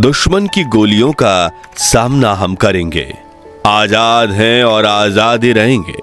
दुश्मन की गोलियों का सामना हम करेंगे, आजाद हैं और आजाद ही रहेंगे।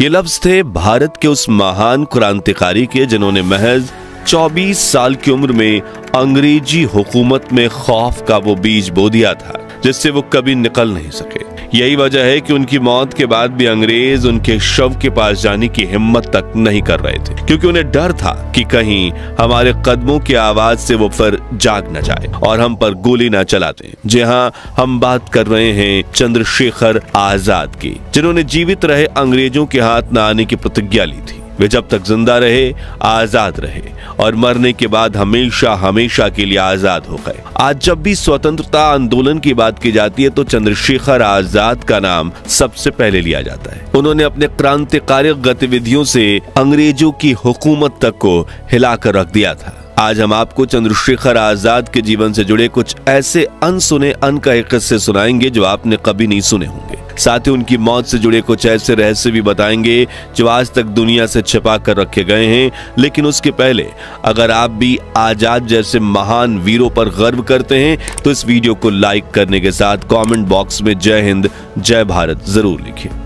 ये लफ्ज थे भारत के उस महान क्रांतिकारी के जिन्होंने महज 24 साल की उम्र में अंग्रेजी हुकूमत में खौफ का वो बीज बो दिया था जिससे वो कभी निकल नहीं सके। यही वजह है कि उनकी मौत के बाद भी अंग्रेज उनके शव के पास जाने की हिम्मत तक नहीं कर रहे थे, क्योंकि उन्हें डर था कि कहीं हमारे कदमों की आवाज से वो फिर जाग न जाए और हम पर गोली न चला दें। जी हाँ, हम बात कर रहे हैं चंद्रशेखर आजाद की, जिन्होंने जीवित रहे अंग्रेजों के हाथ न आने की प्रतिज्ञा ली थी। वे जब तक जिंदा रहे आजाद रहे और मरने के बाद हमेशा हमेशा के लिए आजाद हो गए। आज जब भी स्वतंत्रता आंदोलन की बात की जाती है तो चंद्रशेखर आजाद का नाम सबसे पहले लिया जाता है। उन्होंने अपने क्रांतिकारी गतिविधियों से अंग्रेजों की हुकूमत तक को हिलाकर रख दिया था। आज हम आपको चंद्रशेखर आजाद के जीवन से जुड़े कुछ ऐसे अनसुने अनकहे किस्से सुनाएंगे जो आपने कभी नहीं सुने होंगे। साथ ही उनकी मौत से जुड़े कुछ ऐसे रहस्य भी बताएंगे जो आज तक दुनिया से छिपा कर रखे गए हैं। लेकिन उसके पहले अगर आप भी आजाद जैसे महान वीरों पर गर्व करते हैं तो इस वीडियो को लाइक करने के साथ कमेंट बॉक्स में जय हिंद जय भारत जरूर लिखिए।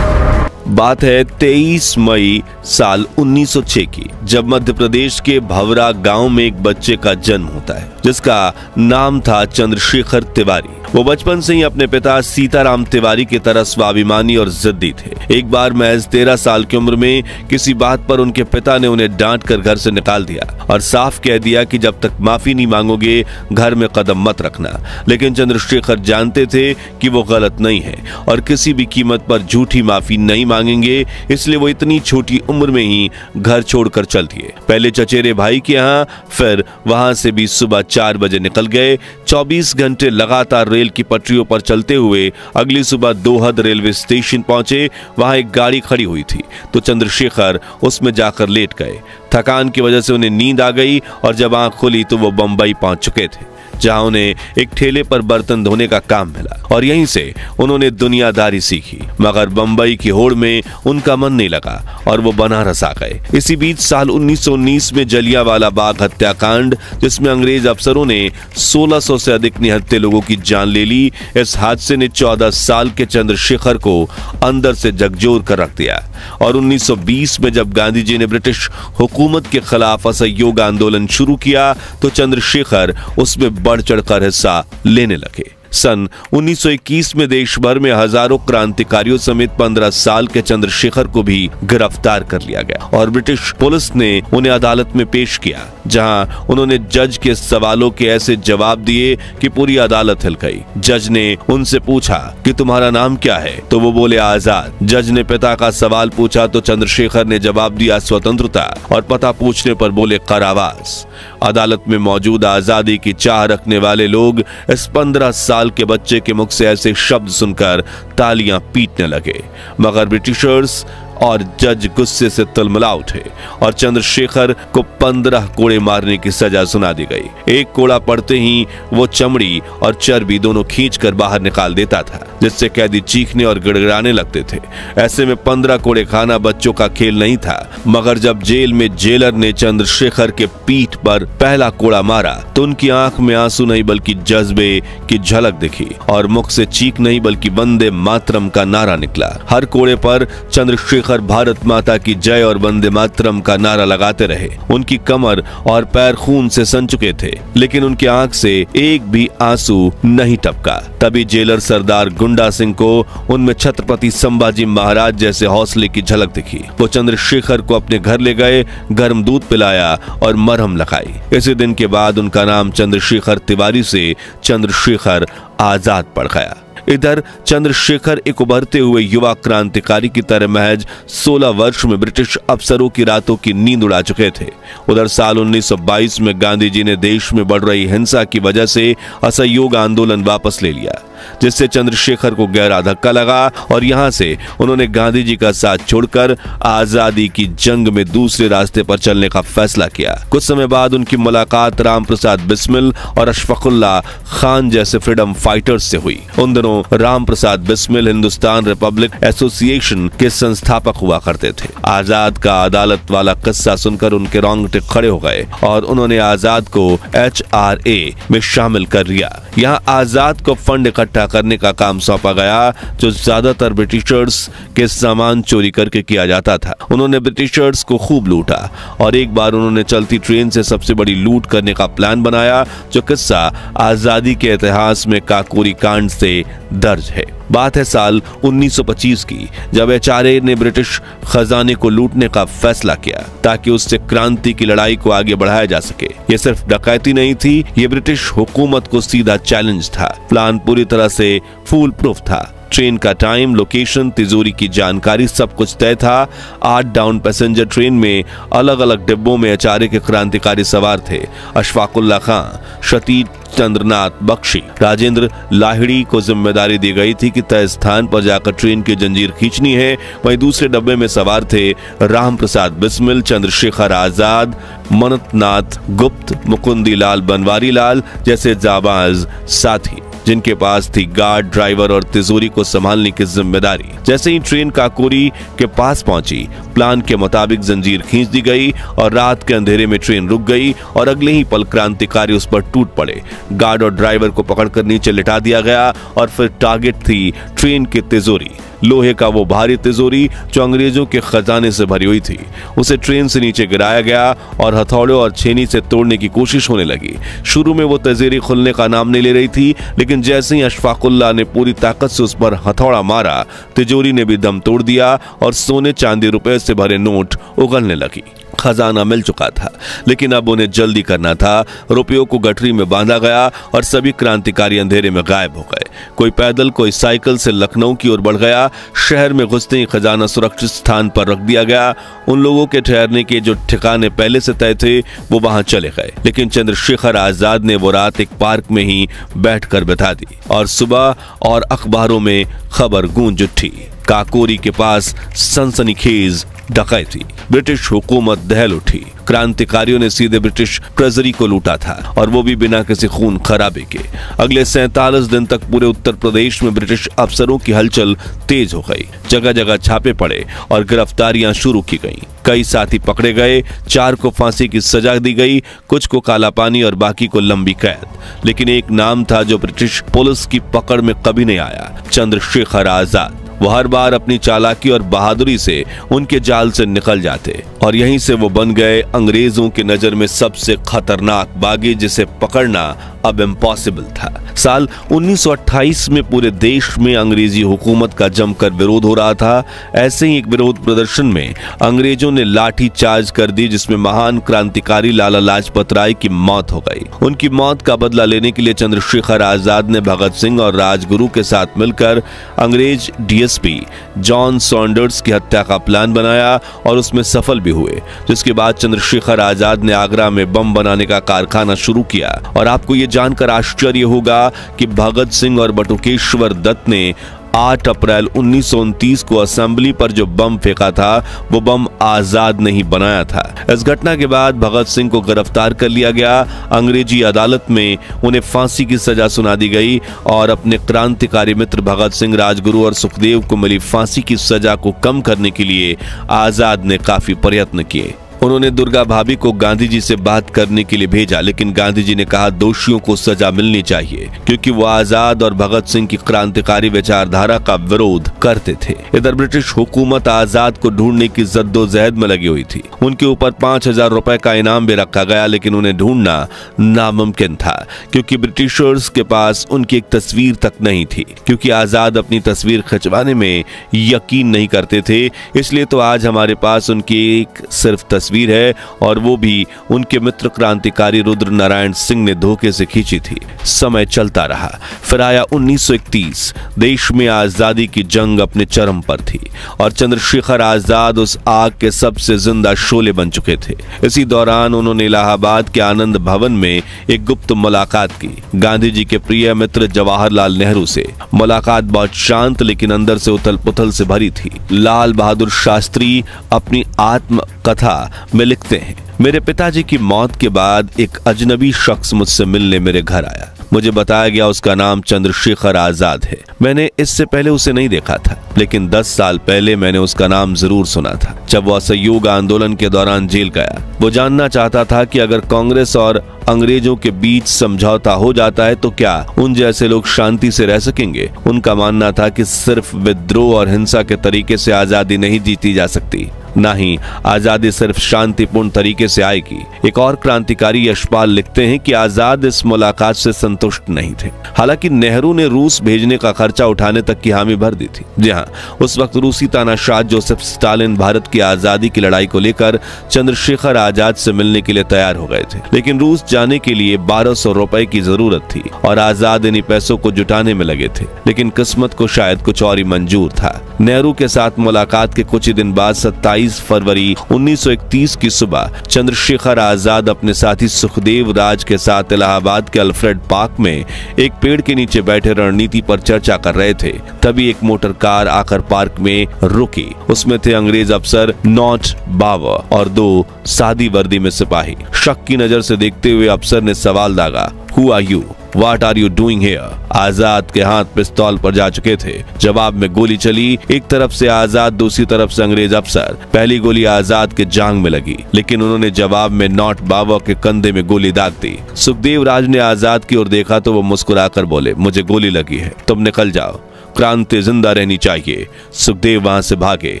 बात है 23 मई साल 1906 की, जब मध्य प्रदेश के भवरा गांव में एक बच्चे का जन्म होता है जिसका नाम था चंद्रशेखर तिवारी। वो बचपन से ही अपने पिता सीताराम तिवारी की तरह स्वाभिमानी और जिद्दी थे। एक बार महज 13 साल की उम्र में किसी बात पर उनके पिता ने उन्हें डांट कर घर से निकाल दिया और साफ कह दिया कि जब तक माफी नहीं मांगोगे घर में कदम मत रखना। लेकिन चंद्रशेखर जानते थे कि वो गलत नहीं है और किसी भी कीमत पर झूठी माफी नहीं मांगेंगे, इसलिए वो इतनी छोटी उम्र में ही घर छोड़कर चल दिए। पहले चचेरे भाई के यहाँ, फिर वहां से भी सुबह 4 बजे निकल गए। 24 घंटे लगातार रेल की पटरियों पर चलते हुए अगली सुबह दोहद रेलवे स्टेशन पहुंचे। वहां एक गाड़ी खड़ी हुई थी तो चंद्रशेखर उसमें जाकर लेट गए। थकान की वजह से उन्हें नींद आ गई और जब आंख खुली तो वो बंबई पहुंच चुके थे, जहां उन्हें एक ठेले पर बर्तन धोने का काम मिला और यहीं से उन्होंने दुनियादारी सीखी। मगर बंबई की होड़ में उनका मन नहीं लगा और वो बनारस आ गए। इसी बीच साल 1919 में जलियांवाला बाग हत्याकांड, जिसमें अंग्रेज अफसरों ने 1600 से अधिक निहत्थे लोगों की जान ले ली, इस हादसे ने 14 साल के चंद्रशेखर को अंदर से झकझोर कर रख दिया। और 1920 में जब गांधी जी ने ब्रिटिश हुकूमत के खिलाफ असहयोग आंदोलन शुरू किया तो चंद्रशेखर उसमें बढ़ चढ़कर हिस्सा लेने लगे। सन 1921 में देश भर में हजारों क्रांतिकारियों समेत 15 साल के चंद्रशेखर को भी गिरफ्तार कर लिया गया और ब्रिटिश पुलिस ने उन्हें अदालत में पेश किया, जहां उन्होंने जज के सवालों के ऐसे जवाब दिए कि पूरी अदालत हिल गई। जज ने उनसे पूछा कि तुम्हारा नाम क्या है, तो वो बोले आजाद। जज ने पिता का सवाल पूछा तो चंद्रशेखर ने जवाब दिया स्वतंत्रता, और पता पूछने पर बोले कारावास। अदालत में मौजूद आजादी की चाह रखने वाले लोग इस 15 साल के बच्चे के मुख से ऐसे शब्द सुनकर तालियां पीटने लगे, मगर ब्रिटिशर्स और जज गुस्से से तिलमिला उठे और चंद्रशेखर को 15 कोड़े मारने की सजा सुना दी गई। एक कोड़ा पड़ते ही वो चमड़ी और चर्बी दोनों खींचकर बाहर निकाल देता था, जिससे कैदी चीखने और गिड़गिड़ाने लगते थे। ऐसे में 15 कोड़े खाना बच्चों का खेल नहीं था, मगर जब जेल में जेलर ने चंद्रशेखर के पीठ पर पहला कोड़ा मारा तो उनकी आंख में आंसू नहीं बल्कि जज्बे की झलक दिखी और मुख से चीख नहीं बल्कि वंदे मातरम का नारा निकला। हर कोड़े पर चंद्रशेखर भारत माता की जय और वंदे मातरम का नारा लगाते रहे। उनकी कमर और पैर खून से सन चुके थे, लेकिन उनकी आंख से एक भी आंसू नहीं टपका। तभी जेलर सरदार गुंडा सिंह को उनमें छत्रपति संभाजी महाराज जैसे हौसले की झलक दिखी। वो चंद्रशेखर को अपने घर ले गए, गर्म दूध पिलाया और मरहम लगाई। इसी दिन के बाद उनका नाम चंद्रशेखर तिवारी से चंद्रशेखर आजाद पड़ गया। इधर चंद्रशेखर एक उभरते हुए युवा क्रांतिकारी की तरह महज 16 वर्ष में ब्रिटिश अफसरों की रातों की नींद उड़ा चुके थे। उधर साल 1922 में गांधी जी ने देश में बढ़ रही हिंसा की वजह से असहयोग आंदोलन वापस ले लिया। जिससे चंद्रशेखर को गहरा धक्का लगा और यहां से उन्होंने गांधी जी का साथ छोड़कर आजादी की जंग में दूसरे रास्ते पर चलने का फैसला किया। कुछ समय बाद उनकी मुलाकात राम प्रसाद बिस्मिल और अशफाकुल्लाह खान जैसे फ्रीडम फाइटर्स से हुई। उन दिनों राम प्रसाद बिस्मिल हिंदुस्तान रिपब्लिक एसोसिएशन के संस्थापक हुआ करते थे। आजाद का अदालत वाला किस्सा सुनकर उनके रोंगटे खड़े हो गए और उन्होंने आजाद को HRA में शामिल कर लिया। यहाँ आजाद को फंड इकट्ठा करने का काम सौंपा गया, जो ज्यादातर ब्रिटिशर्स के सामान चोरी करके किया जाता था। उन्होंने ब्रिटिशर्स को खूब लूटा और एक बार उन्होंने चलती ट्रेन से सबसे बड़ी लूट करने का प्लान बनाया, जो किस्सा आजादी के इतिहास में काकोरी कांड से दर्ज है। बात है साल 1925 की, जब HRA ने ब्रिटिश खजाने को लूटने का फैसला किया ताकि उससे क्रांति की लड़ाई को आगे बढ़ाया जा सके। ये सिर्फ डकैती नहीं थी, ये ब्रिटिश हुकूमत को सीधा चैलेंज था। प्लान पूरी तरह से फूल प्रूफ था। ट्रेन का टाइम, लोकेशन, तिजोरी की जानकारी, सब कुछ तय था। 8 डाउन पैसेंजर ट्रेन में अलग अलग डिब्बों में HRA के क्रांतिकारी सवार थे। अशफाकुल्लाह खान, सतीश चंद्रनाथ बख्शी, राजेंद्र लाहिड़ी को जिम्मेदारी दी गई थी कि तय स्थान पर जाकर ट्रेन की जंजीर खींचनी है। वहीं दूसरे डब्बे में सवार थे राम प्रसाद बिस्मिल, चंद्रशेखर आजाद, मनतनाथ गुप्त, मुकुंदी लाल बनवारी लाल जैसे जाबाज साथी, जिनके पास थी गार्ड, ड्राइवर और तिजोरी को संभालने की जिम्मेदारी। जैसे ही ट्रेन काकोरी के पास पहुंची, प्लान के मुताबिक जंजीर खींच दी गई और रात के अंधेरे में ट्रेन रुक गई और अगले ही पल क्रांतिकारी उस पर टूट पड़े। गार्ड और ड्राइवर को पकड़कर नीचे लिटा दिया गया और फिर टारगेट थी ट्रेन की तिजोरी। लोहे का वो भारी तिजोरी जो अंग्रेजों के खजाने से भरी हुई थी, उसे ट्रेन से नीचे गिराया गया और हथौड़ों और छेनी से तोड़ने की कोशिश होने लगी। शुरू में वो तिजोरी खुलने का नाम नहीं ले रही थी, लेकिन जैसे ही अशफाकुल्लाह ने पूरी ताकत से उस पर हथौड़ा मारा, तिजोरी ने भी दम तोड़ दिया और सोने चांदी रुपए से भरे नोट उगलने लगी। खजाना मिल चुका था, लेकिन अब उन्हें जल्दी करना था। रुपयों को गठरी में बांधा गया और सभी क्रांतिकारी अंधेरे में गायब हो गए। कोई पैदल, कोई साइकिल से लखनऊ की ओर बढ़ गया। शहर में घुसते ही खजाना सुरक्षित स्थान पर रख दिया गया। उन लोगों के ठहरने के जो ठिकाने पहले से तय थे, वो वहां चले गए, लेकिन चंद्रशेखर आजाद ने वो रात एक पार्क में ही बैठकर बिता दी और सुबह और अखबारों में खबर गूंज उठी। काकोरी के पास सनसनीखेज डकैती, ब्रिटिश हुकूमत दहल उठी। क्रांतिकारियों ने सीधे ब्रिटिश ट्रेजरी को लूटा था और वो भी बिना किसी खून खराबे के। अगले 47 दिन तक पूरे उत्तर प्रदेश में ब्रिटिश अफसरों की हलचल तेज हो गई। जगह जगह छापे पड़े और गिरफ्तारियां शुरू की गईं। कई साथी पकड़े गए, 4 को फांसी की सजा दी गई, कुछ को काला पानी और बाकी को लंबी कैद। लेकिन एक नाम था जो ब्रिटिश पुलिस की पकड़ में कभी नहीं आया, चंद्रशेखर आजाद। वो हर बार अपनी चालाकी और बहादुरी से उनके जाल से निकल जाते और यहीं से वो बन गए अंग्रेजों की नजर में सबसे खतरनाक बागी, जिसे पकड़ना अब इम्पॉसिबल था। साल 1928 में पूरे देश में अंग्रेजी हुकूमत का जमकर विरोध हो रहा था। ऐसे ही एक विरोध प्रदर्शन में अंग्रेजों ने लाठी चार्ज कर दी, जिसमें महान क्रांतिकारी लाला लाजपत राय की मौत हो गई। उनकी मौत का बदला लेने के लिए चंद्रशेखर आजाद ने भगत सिंह और राजगुरु के साथ मिलकर अंग्रेज DSP जॉन सॉन्डर्स की हत्या का प्लान बनाया और उसमें सफल भी हुए। जिसके बाद चंद्रशेखर आजाद ने आगरा में बम बनाने का कारखाना शुरू किया। और आपको ये जानकर आश्चर्य होगा कि भगत सिंह और बटुकेश्वर दत्त ने 8 अप्रैल 1929 को असेंबली पर जो बम फेंका था, वो बम आजाद ने ही बनाया था। इस घटना के बाद भगत सिंह को गिरफ्तार कर लिया गया। अंग्रेजी अदालत में उन्हें फांसी की सजा सुना दी गई और अपने क्रांतिकारी मित्र भगत सिंह, राजगुरु और सुखदेव को मिली फांसी की सजा को कम करने के लिए आजाद ने काफी प्रयत्न किए। उन्होंने दुर्गा भाभी को गांधी जी से बात करने के लिए भेजा, लेकिन गांधी जी ने कहा दोषियों को सजा मिलनी चाहिए, क्योंकि वो आजाद और भगत सिंह की क्रांतिकारी विचारधारा का विरोध करते थे। इधर ब्रिटिश हुकूमत आजाद को ढूंढने की जद्दोजहद में लगी हुई थी। उनके ऊपर 5000 रुपए का इनाम भी रखा गया, लेकिन उन्हें ढूंढना नामुमकिन था, क्योंकि ब्रिटिशर्स के पास उनकी एक तस्वीर तक नहीं थी। क्योंकि आजाद अपनी तस्वीर खिंचवाने में यकीन नहीं करते थे, इसलिए तो आज हमारे पास उनकी एक सिर्फ तस्वीर तस्वीर है और वो भी उनके मित्र क्रांतिकारी रुद्र नारायण सिंह ने धोखे से खींची थी। समय चलता रहा, फिर आया 1931। देश में आजादी की जंग अपने चरम पर थी और चंद्रशेखर आजाद उस आग के सबसे जिंदा शोले बन चुके थे। इसी दौरान उन्होंने इलाहाबाद के आनंद भवन में एक गुप्त मुलाकात की गांधी जी के प्रिय मित्र जवाहरलाल नेहरू से। मुलाकात बहुत शांत लेकिन अंदर से उथल पुथल से भरी थी। लाल बहादुर शास्त्री अपनी आत्मकथा में लिखते हैं, मेरे पिताजी की मौत के बाद एक अजनबी शख्स मुझसे मिलने मेरे घर आया। मुझे बताया गया उसका नाम चंद्रशेखर आजाद है। मैंने इससे पहले उसे नहीं देखा था, लेकिन 10 साल पहले मैंने उसका नाम जरूर सुना था जब वह असहयोग आंदोलन के दौरान जेल गया। वो जानना चाहता था कि अगर कांग्रेस और अंग्रेजों के बीच समझौता हो जाता है तो क्या उन जैसे लोग शांति से रह सकेंगे। उनका मानना था कि सिर्फ विद्रोह और हिंसा के तरीके से आजादी नहीं जीती जा सकती, ना ही आजादी सिर्फ शांतिपूर्ण तरीके से आएगी। एक और क्रांतिकारी यशपाल लिखते हैं कि आजाद इस मुलाकात से संतुष्ट नहीं थे। हालांकि नेहरू ने रूस भेजने का खर्चा उठाने तक की हामी भर दी थी। जी हाँ, उस वक्त रूसी तानाशाह जोसेफ स्टालिन भारत की आजादी की लड़ाई को लेकर चंद्रशेखर आजाद से मिलने के लिए तैयार हो गए थे, लेकिन रूस जाने के लिए 1200 रुपए की जरूरत थी और आजाद इन्हीं पैसों को जुटाने में लगे थे। लेकिन किस्मत को शायद कुछ और ही मंजूर था। नेहरू के साथ मुलाकात के कुछ ही दिन बाद 27 फरवरी 1931 की सुबह चंद्रशेखर आजाद अपने साथी सुखदेव राज के साथ इलाहाबाद के अल्फ्रेड पार्क में एक पेड़ के नीचे बैठे रणनीति पर चर्चा कर रहे थे। तभी एक मोटर कार आकर पार्क में रुकी। उसमें थे अंग्रेज अफसर नॉट बावर और 2 सादी वर्दी में सिपाही। शक की नजर से देखते हुए अफसर ने सवाल दागा, who are you, What are you doing here? Azad के हाथ पिस्तौल पर जा चुके थे। जवाब में गोली चली। एक तरफ से आजाद, दूसरी तरफ से अंग्रेज अफसर। पहली गोली आजाद के जांग में लगी, लेकिन उन्होंने जवाब में नॉट बाबा के कंधे में गोली दाग दी। सुखदेव राज ने आजाद की ओर देखा तो वो मुस्कुराकर बोले, मुझे गोली लगी है, तुम निकल जाओ, क्रांति जिंदा रहनी चाहिए। सुखदेव वहां से भागे,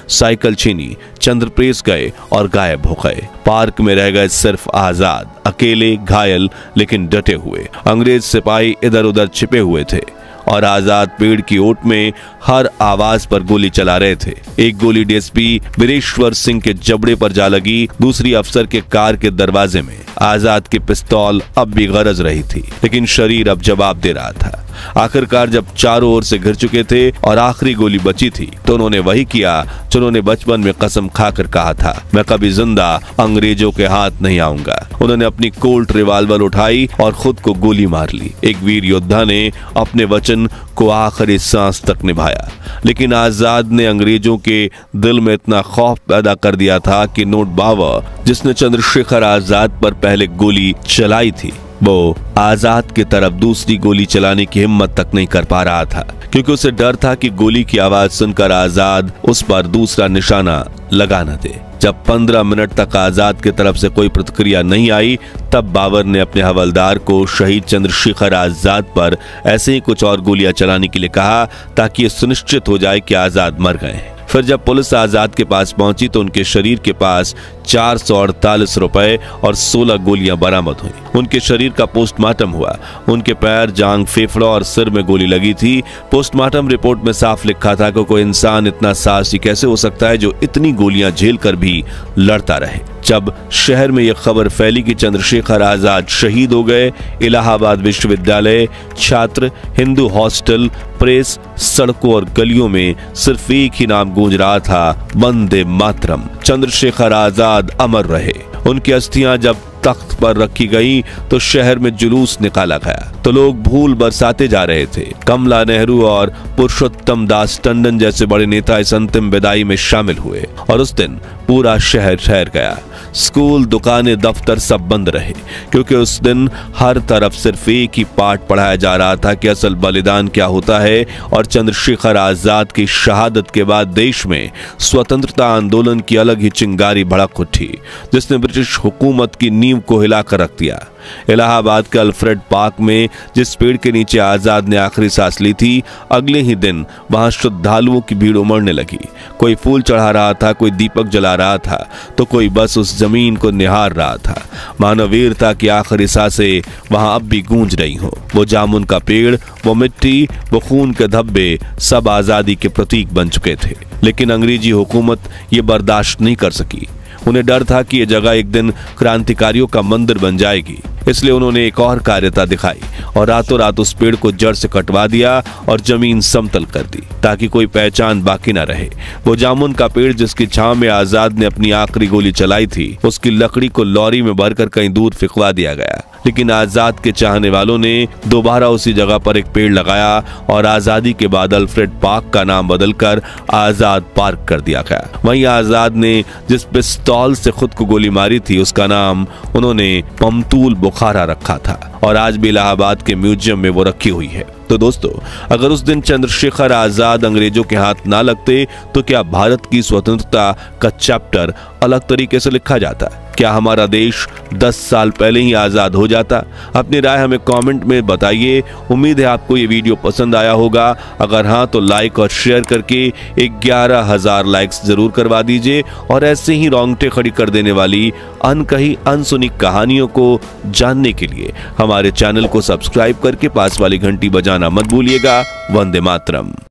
साइकिल छीनी, चंद्रप्रेस गए और गायब हो गए। पार्क में रह गए सिर्फ आजाद, अकेले, घायल लेकिन डटे हुए। अंग्रेज सिपाही इधर उधर छिपे हुए थे और आजाद पेड़ की ओट में हर आवाज पर गोली चला रहे थे। एक गोली डीएसपी वीरेश्वर सिंह के जबड़े पर जा लगी, दूसरी अफसर के कार के दरवाजे में। आजाद की पिस्तौल अब भी गरज रही थी, लेकिन शरीर अब जवाब दे रहा था। आखिरकार जब चारों ओर से घिर चुके थे और आखिरी गोली बची थी तो उन्होंने वही किया जो उन्होंने बचपन में कसम खाकर कहा था, मैं कभी जिंदा अंग्रेजों के हाथ नहीं आऊंगा। उन्होंने अपनी कोल्ट रिवाल्वर उठाई और खुद को गोली मार ली। एक वीर योद्धा ने अपने वचन को आखिरी सांस तक निभाया, लेकिन आजाद ने अंग्रेजों के दिल में इतना खौफ पैदा कर दिया था कि नोट बावर, जिसने चंद्रशेखर आजाद पर पहले गोली चलाई थी, वो आजाद की तरफ दूसरी गोली चलाने की हिम्मत तक नहीं कर पा रहा था, क्योंकि उसे डर था कि गोली की आवाज सुनकर आजाद उस पर दूसरा निशाना लगा न दे। जब 15 मिनट तक आजाद की तरफ से कोई प्रतिक्रिया नहीं आई, तब बाबर ने अपने हवलदार को शहीद चंद्रशेखर आजाद पर ऐसे ही कुछ और गोलियां चलाने के लिए कहा ताकि यह सुनिश्चित हो जाए कि आजाद मर गए। फिर जब पुलिस आजाद के पास पहुंची तो उनके शरीर के पास 448 रुपए और 16 गोलियां बरामद हुई। उनके शरीर का पोस्टमार्टम हुआ। उनके पैर, जांग, फेफड़ा और सिर में गोली लगी थी। पोस्टमार्टम रिपोर्ट में साफ लिखा था कि कोई इंसान इतना साहसी कैसे हो सकता है जो इतनी गोलियां झेल कर भी लड़ता रहे। जब शहर में यह खबर फैली कि चंद्रशेखर आजाद शहीद हो गए, इलाहाबाद विश्वविद्यालय, छात्र, हिंदू हॉस्टल, प्रेस, सड़कों और गलियों में सिर्फ एक ही नाम गूंज रहा था, वंदे मातरम। चंद्रशेखर आजाद अमर रहे। उनकी अस्थियां जब तख्त पर रखी गई तो शहर में जुलूस निकाला गया तो लोग फूल बरसाते जा रहे थे। कमला नेहरू और पुरुषोत्तम दास टंडन जैसे बड़े नेता इस अंतिम विदाई में शामिल हुए और उस दिन पूरा शहर ठहर गया। स्कूल, दुकानें, दफ्तर सब बंद रहे, क्योंकि उस दिन हर तरफ सिर्फ एक ही पाठ पढ़ाया जा रहा था कि असल बलिदान क्या होता है। और चंद्रशेखर आजाद की शहादत के बाद देश में स्वतंत्रता आंदोलन की अलग ही चिंगारी भड़क उठी, जिसने ब्रिटिश हुकूमत की नींव को हिलाकर रख दिया। इलाहाबाद के अल्फ्रेड पार्क में जिस पेड़ के नीचे आजाद ने आखिरी सांस ली थी, अगले ही दिन वहां श्रद्धालुओं की भीड़ उमड़ने लगी। कोई फूल चढ़ा रहा था, कोई दीपक जला रहा था, तो कोई बस उस जमीन को निहार रहा था। मानवीरता की आखिरी सांसें वहां अब भी गूंज रही हो। वो जामुन का पेड़, वो मिट्टी, वो खून के धब्बे सब आजादी के प्रतीक बन चुके थे। लेकिन अंग्रेजी हुकूमत ये बर्दाश्त नहीं कर सकी। उन्हें डर था कि यह जगह एक दिन क्रांतिकारियों का मंदिर बन जाएगी, इसलिए उन्होंने एक और कार्यता दिखाई और रातों रात उस पेड़ को जड़ से कटवा दिया और जमीन समतल कर दी ताकि कोई पहचान बाकी न रहे। वो जामुन का पेड़ जिसकी छांव में आजाद ने अपनी आखिरी गोली चलाई थी, उसकी लकड़ी को लॉरी में भरकर कहीं दूर फिकवा दिया गया। लेकिन आजाद के चाहने वालों ने दोबारा उसी जगह पर एक पेड़ लगाया और आजादी के बाद अल्फ्रेड पार्क का नाम बदलकर आजाद पार्क कर दिया गया। वहीं आजाद ने जिस पिस्तौल से खुद को गोली मारी थी उसका नाम उन्होंने ममतूल बुखारा रखा था और आज भी इलाहाबाद के म्यूजियम में वो रखी हुई है। तो दोस्तों, अगर उस दिन चंद्रशेखर आजाद अंग्रेजों के हाथ ना लगते तो क्या भारत की स्वतंत्रता का चैप्टर अलग तरीके से लिखा जाता? क्या हमारा देश 10 साल पहले ही आजाद हो जाता? अपनी राय हमें कमेंट में बताइए। उम्मीद है आपको ये वीडियो पसंद आया होगा। अगर हाँ तो लाइक और शेयर करके 11,000 लाइक्स जरूर करवा दीजिए और ऐसे ही रोंगटे खड़ी कर देने वाली अनकही अनसुनी कहानियों को जानने के लिए हमारे चैनल को सब्सक्राइब करके पास वाली घंटी बजाना मत भूलिएगा। वंदे मातरम।